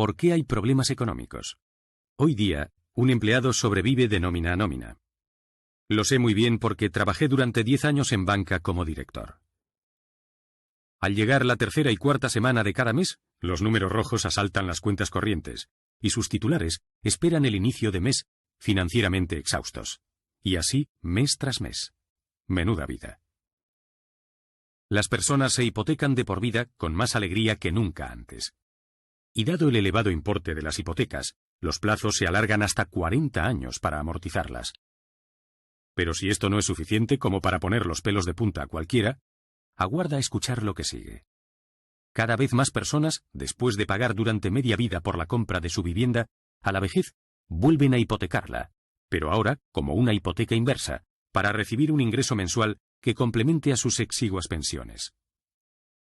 ¿Por qué hay problemas económicos? Hoy día, un empleado sobrevive de nómina a nómina. Lo sé muy bien porque trabajé durante 10 años en banca como director. Al llegar la tercera y cuarta semana de cada mes, los números rojos asaltan las cuentas corrientes, y sus titulares esperan el inicio de mes financieramente exhaustos. Y así, mes tras mes. Menuda vida. Las personas se hipotecan de por vida con más alegría que nunca antes. Y dado el elevado importe de las hipotecas, los plazos se alargan hasta 40 años para amortizarlas. Pero si esto no es suficiente como para poner los pelos de punta a cualquiera, aguarda a escuchar lo que sigue. Cada vez más personas, después de pagar durante media vida por la compra de su vivienda, a la vejez vuelven a hipotecarla, pero ahora como una hipoteca inversa, para recibir un ingreso mensual que complemente a sus exiguas pensiones.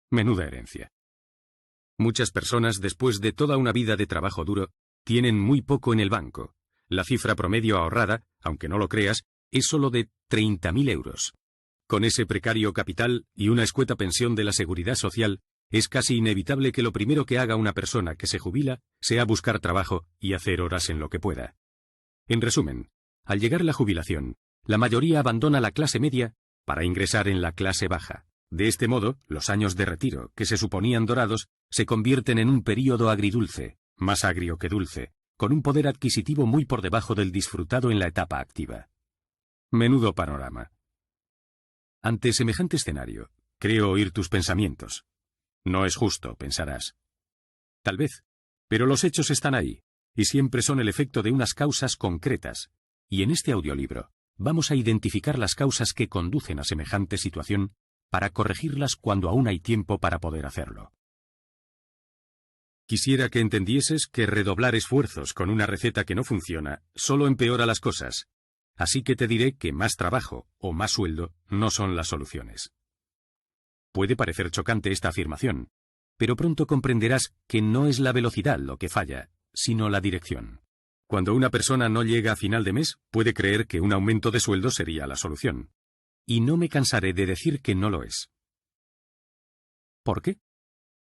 Menuda herencia. Muchas personas, después de toda una vida de trabajo duro, tienen muy poco en el banco. La cifra promedio ahorrada, aunque no lo creas, es solo de 30.000 euros. Con ese precario capital y una escueta pensión de la Seguridad Social, es casi inevitable que lo primero que haga una persona que se jubila sea buscar trabajo y hacer horas en lo que pueda. En resumen, al llegar la jubilación, la mayoría abandona la clase media para ingresar en la clase baja. De este modo, los años de retiro, que se suponían dorados, se convierten en un período agridulce, más agrio que dulce, con un poder adquisitivo muy por debajo del disfrutado en la etapa activa. Menudo panorama. Ante semejante escenario, creo oír tus pensamientos. No es justo, pensarás. Tal vez, pero los hechos están ahí, y siempre son el efecto de unas causas concretas. Y en este audiolibro, vamos a identificar las causas que conducen a semejante situación para corregirlas cuando aún hay tiempo para poder hacerlo. Quisiera que entendieses que redoblar esfuerzos con una receta que no funciona solo empeora las cosas. Así que te diré que más trabajo o más sueldo no son las soluciones. Puede parecer chocante esta afirmación, pero pronto comprenderás que no es la velocidad lo que falla, sino la dirección. Cuando una persona no llega a final de mes, puede creer que un aumento de sueldo sería la solución. Y no me cansaré de decir que no lo es. ¿Por qué?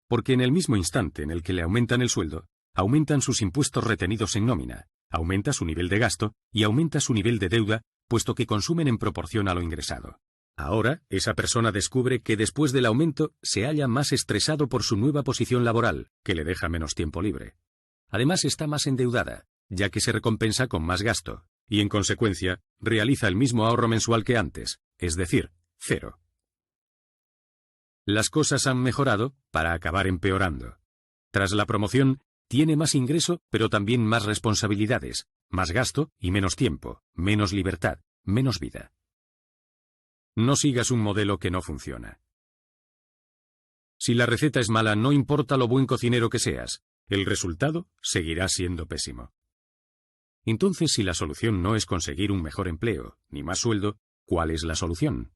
Porque en el mismo instante en el que le aumentan el sueldo, aumentan sus impuestos retenidos en nómina, aumenta su nivel de gasto y aumenta su nivel de deuda, puesto que consumen en proporción a lo ingresado. Ahora, esa persona descubre que después del aumento se halla más estresado por su nueva posición laboral, que le deja menos tiempo libre. Además está más endeudada, ya que se recompensa con más gasto, y en consecuencia, realiza el mismo ahorro mensual que antes, es decir, cero. Las cosas han mejorado para acabar empeorando. Tras la promoción, tiene más ingreso, pero también más responsabilidades, más gasto y menos tiempo, menos libertad, menos vida. No sigas un modelo que no funciona. Si la receta es mala, no importa lo buen cocinero que seas, el resultado seguirá siendo pésimo. Entonces, si la solución no es conseguir un mejor empleo, ni más sueldo, ¿cuál es la solución?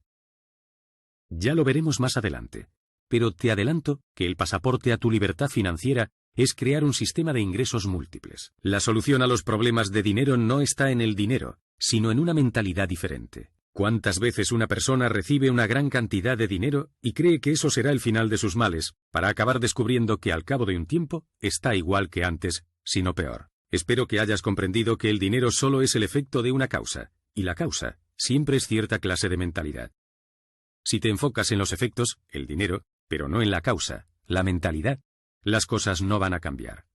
Ya lo veremos más adelante, pero te adelanto que el pasaporte a tu libertad financiera es crear un sistema de ingresos múltiples. La solución a los problemas de dinero no está en el dinero, sino en una mentalidad diferente. ¿Cuántas veces una persona recibe una gran cantidad de dinero y cree que eso será el final de sus males, para acabar descubriendo que al cabo de un tiempo está igual que antes, sino peor? Espero que hayas comprendido que el dinero solo es el efecto de una causa, y la causa siempre es cierta clase de mentalidad. Si te enfocas en los efectos, el dinero, pero no en la causa, la mentalidad, las cosas no van a cambiar.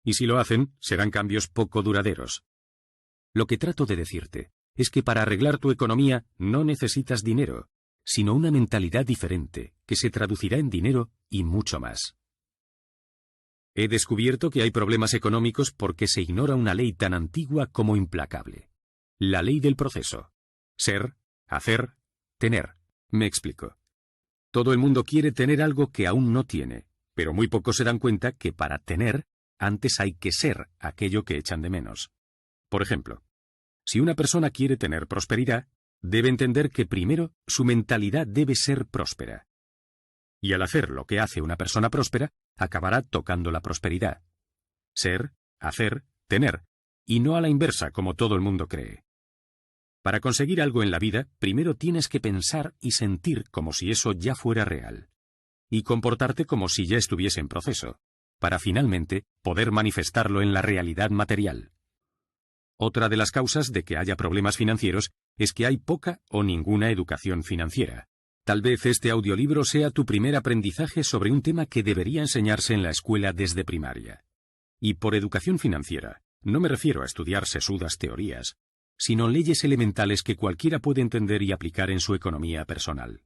Y si lo hacen, serán cambios poco duraderos. Lo que trato de decirte es que para arreglar tu economía no necesitas dinero, sino una mentalidad diferente, que se traducirá en dinero y mucho más. He descubierto que hay problemas económicos porque se ignora una ley tan antigua como implacable. La ley del proceso. Ser, hacer, tener. Me explico. Todo el mundo quiere tener algo que aún no tiene, pero muy pocos se dan cuenta que para tener, antes hay que ser aquello que echan de menos. Por ejemplo, si una persona quiere tener prosperidad, debe entender que primero su mentalidad debe ser próspera. Y al hacer lo que hace una persona próspera, acabará tocando la prosperidad. Ser, hacer, tener, y no a la inversa como todo el mundo cree. Para conseguir algo en la vida, primero tienes que pensar y sentir como si eso ya fuera real. Y comportarte como si ya estuviese en proceso. para finalmente poder manifestarlo en la realidad material. Otra de las causas de que haya problemas financieros es que hay poca o ninguna educación financiera. Tal vez este audiolibro sea tu primer aprendizaje sobre un tema que debería enseñarse en la escuela desde primaria. Y por educación financiera, no me refiero a estudiar sesudas teorías, sino leyes elementales que cualquiera puede entender y aplicar en su economía personal.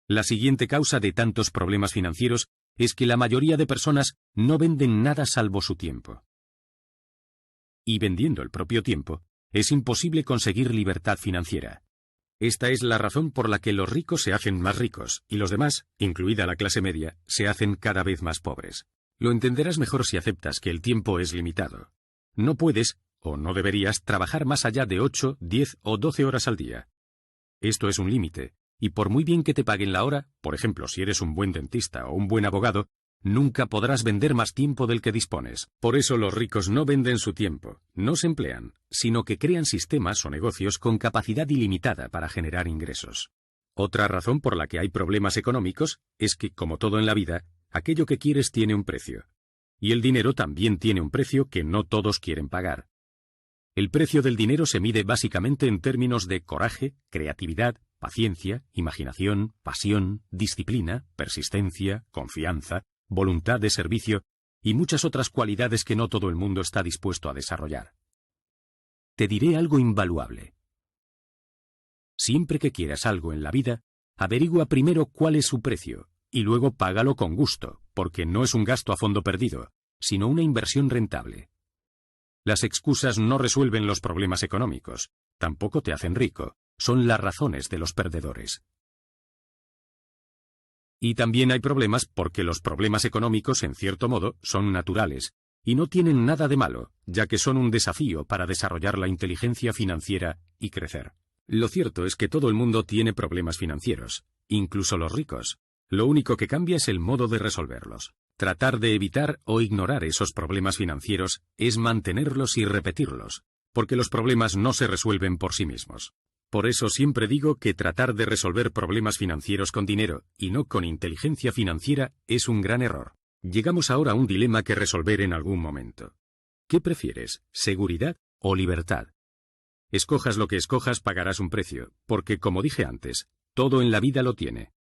La siguiente causa de tantos problemas financieros es que la mayoría de personas no venden nada salvo su tiempo. Y vendiendo el propio tiempo, es imposible conseguir libertad financiera. Esta es la razón por la que los ricos se hacen más ricos y los demás, incluida la clase media, se hacen cada vez más pobres. Lo entenderás mejor si aceptas que el tiempo es limitado. No puedes, o no deberías, trabajar más allá de 8, 10 o 12 horas al día. Esto es un límite, y por muy bien que te paguen la hora, por ejemplo si eres un buen dentista o un buen abogado, nunca podrás vender más tiempo del que dispones. Por eso los ricos no venden su tiempo, no se emplean, sino que crean sistemas o negocios con capacidad ilimitada para generar ingresos. Otra razón por la que hay problemas económicos es que, como todo en la vida, aquello que quieres tiene un precio. Y el dinero también tiene un precio que no todos quieren pagar. El precio del dinero se mide básicamente en términos de coraje, creatividad, paciencia, imaginación, pasión, disciplina, persistencia, confianza, voluntad de servicio y muchas otras cualidades que no todo el mundo está dispuesto a desarrollar. Te diré algo invaluable. Siempre que quieras algo en la vida, averigua primero cuál es su precio y luego págalo con gusto, porque no es un gasto a fondo perdido, sino una inversión rentable. Las excusas no resuelven los problemas económicos, tampoco te hacen rico, son las razones de los perdedores. Y también hay problemas porque los problemas económicos, en cierto modo, son naturales, y no tienen nada de malo, ya que son un desafío para desarrollar la inteligencia financiera y crecer. Lo cierto es que todo el mundo tiene problemas financieros, incluso los ricos. Lo único que cambia es el modo de resolverlos. Tratar de evitar o ignorar esos problemas financieros es mantenerlos y repetirlos, porque los problemas no se resuelven por sí mismos. Por eso siempre digo que tratar de resolver problemas financieros con dinero y no con inteligencia financiera es un gran error. Llegamos ahora a un dilema que resolver en algún momento. ¿Qué prefieres, seguridad o libertad? Escojas lo que escojas, pagarás un precio, porque como dije antes, todo en la vida lo tiene.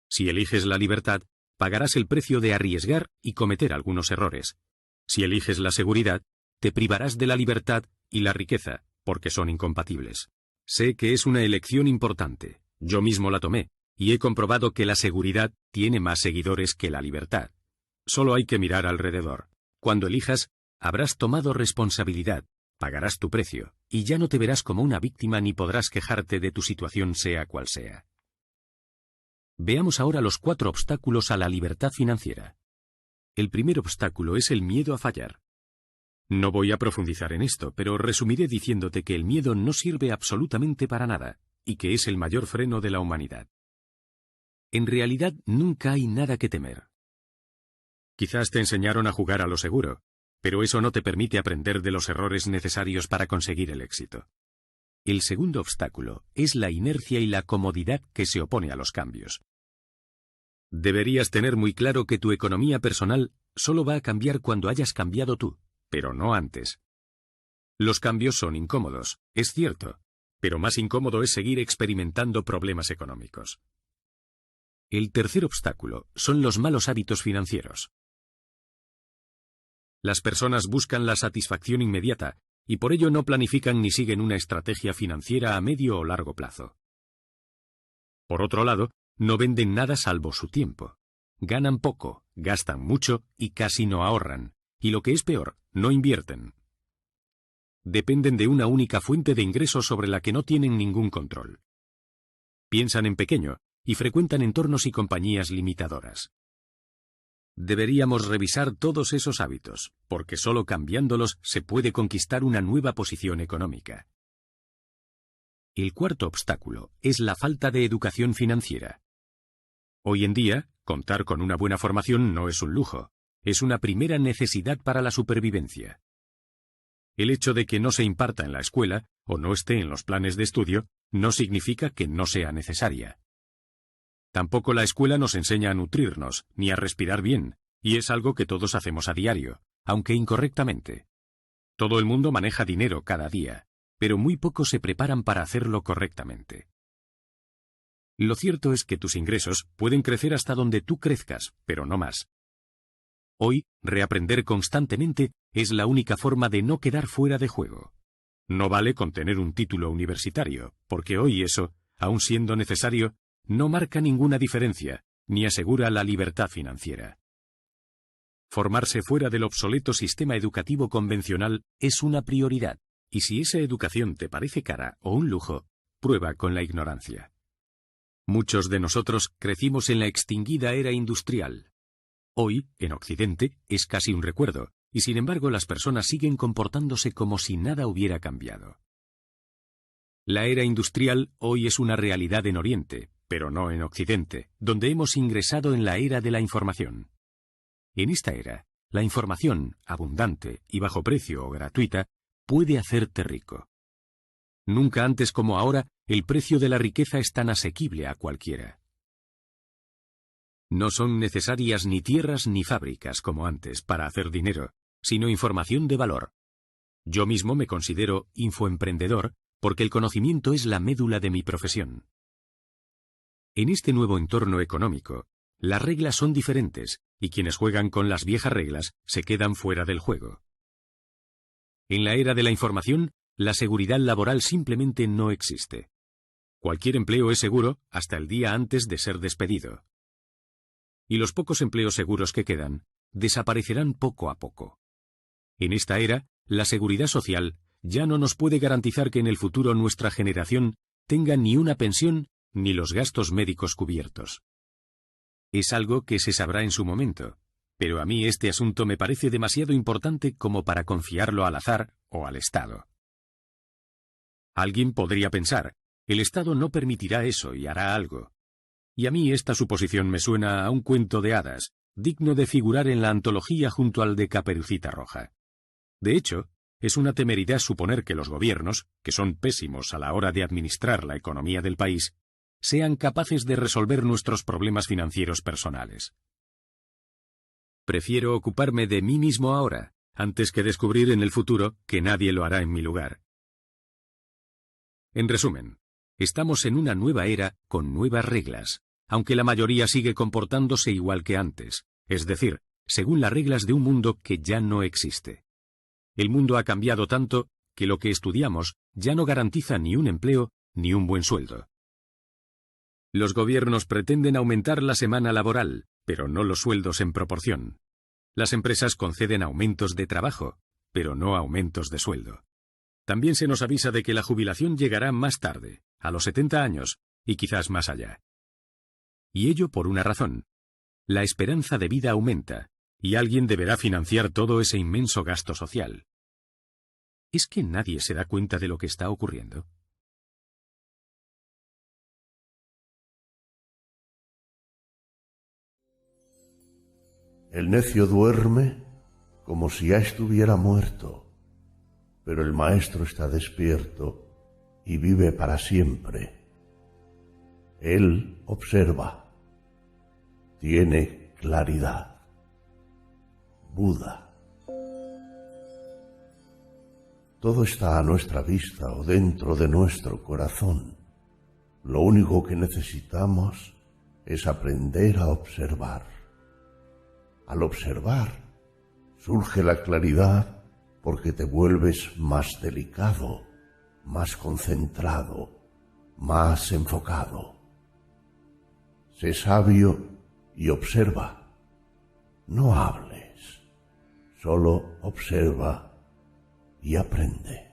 Si eliges la libertad, pagarás el precio de arriesgar y cometer algunos errores. Si eliges la seguridad, te privarás de la libertad y la riqueza, porque son incompatibles. Sé que es una elección importante, yo mismo la tomé, y he comprobado que la seguridad tiene más seguidores que la libertad. Solo hay que mirar alrededor. Cuando elijas, habrás tomado responsabilidad, pagarás tu precio, y ya no te verás como una víctima ni podrás quejarte de tu situación sea cual sea. Veamos ahora los 4 obstáculos a la libertad financiera. El primer obstáculo es el miedo a fallar. No voy a profundizar en esto, pero resumiré diciéndote que el miedo no sirve absolutamente para nada, y que es el mayor freno de la humanidad. En realidad nunca hay nada que temer. Quizás te enseñaron a jugar a lo seguro, pero eso no te permite aprender de los errores necesarios para conseguir el éxito. El segundo obstáculo es la inercia y la comodidad que se opone a los cambios. Deberías tener muy claro que tu economía personal solo va a cambiar cuando hayas cambiado tú, pero no antes. Los cambios son incómodos, es cierto, pero más incómodo es seguir experimentando problemas económicos. El tercer obstáculo son los malos hábitos financieros. Las personas buscan la satisfacción inmediata y por ello no planifican ni siguen una estrategia financiera a medio o largo plazo. Por otro lado, no venden nada salvo su tiempo. Ganan poco, gastan mucho y casi no ahorran. Y lo que es peor, no invierten. Dependen de una única fuente de ingresos sobre la que no tienen ningún control. Piensan en pequeño y frecuentan entornos y compañías limitadoras. Deberíamos revisar todos esos hábitos, porque solo cambiándolos se puede conquistar una nueva posición económica. El cuarto obstáculo es la falta de educación financiera. Hoy en día, contar con una buena formación no es un lujo, es una primera necesidad para la supervivencia. El hecho de que no se imparta en la escuela o no esté en los planes de estudio no significa que no sea necesaria. Tampoco la escuela nos enseña a nutrirnos, ni a respirar bien, Y es algo que todos hacemos a diario, aunque incorrectamente. Todo el mundo maneja dinero cada día, pero muy pocos se preparan para hacerlo correctamente. Lo cierto es que tus ingresos pueden crecer hasta donde tú crezcas, pero no más. Hoy, reaprender constantemente es la única forma de no quedar fuera de juego. No vale con tener un título universitario, porque hoy eso, aun siendo necesario, no marca ninguna diferencia, ni asegura la libertad financiera. Formarse fuera del obsoleto sistema educativo convencional es una prioridad, y si esa educación te parece cara o un lujo, prueba con la ignorancia. Muchos de nosotros crecimos en la extinguida era industrial. Hoy, en Occidente, es casi un recuerdo, y sin embargo las personas siguen comportándose como si nada hubiera cambiado. La era industrial hoy es una realidad en Oriente, pero no en Occidente, donde hemos ingresado en la era de la información. En esta era, la información, abundante y bajo precio o gratuita, puede hacerte rico. Nunca antes como ahora, el precio de la riqueza es tan asequible a cualquiera. No son necesarias ni tierras ni fábricas como antes para hacer dinero, sino información de valor. Yo mismo me considero infoemprendedor porque el conocimiento es la médula de mi profesión. En este nuevo entorno económico, las reglas son diferentes y quienes juegan con las viejas reglas se quedan fuera del juego. En la era de la información, la seguridad laboral simplemente no existe. Cualquier empleo es seguro hasta el día antes de ser despedido. Y los pocos empleos seguros que quedan desaparecerán poco a poco. En esta era, la seguridad social ya no nos puede garantizar que en el futuro nuestra generación tenga ni una pensión ni los gastos médicos cubiertos. Es algo que se sabrá en su momento, pero a mí este asunto me parece demasiado importante como para confiarlo al azar o al Estado. Alguien podría pensar, el Estado no permitirá eso y hará algo. Y a mí esta suposición me suena a un cuento de hadas, digno de figurar en la antología junto al de Caperucita Roja. De hecho, es una temeridad suponer que los gobiernos, que son pésimos a la hora de administrar la economía del país, sean capaces de resolver nuestros problemas financieros personales. Prefiero ocuparme de mí mismo ahora, antes que descubrir en el futuro que nadie lo hará en mi lugar. En resumen, estamos en una nueva era con nuevas reglas, aunque la mayoría sigue comportándose igual que antes, es decir, según las reglas de un mundo que ya no existe. El mundo ha cambiado tanto que lo que estudiamos ya no garantiza ni un empleo ni un buen sueldo. Los gobiernos pretenden aumentar la semana laboral, pero no los sueldos en proporción. Las empresas conceden aumentos de trabajo, pero no aumentos de sueldo. También se nos avisa de que la jubilación llegará más tarde, a los 70 años, y quizás más allá. Y ello por una razón. La esperanza de vida aumenta, y alguien deberá financiar todo ese inmenso gasto social. ¿Es que nadie se da cuenta de lo que está ocurriendo? El necio duerme como si ya estuviera muerto, pero el maestro está despierto y vive para siempre. Él observa, tiene claridad. Buda. Todo está a nuestra vista o dentro de nuestro corazón. Lo único que necesitamos es aprender a observar. Al observar, surge la claridad porque te vuelves más delicado, más concentrado, más enfocado. Sé sabio y observa. No hables, solo observa y aprende.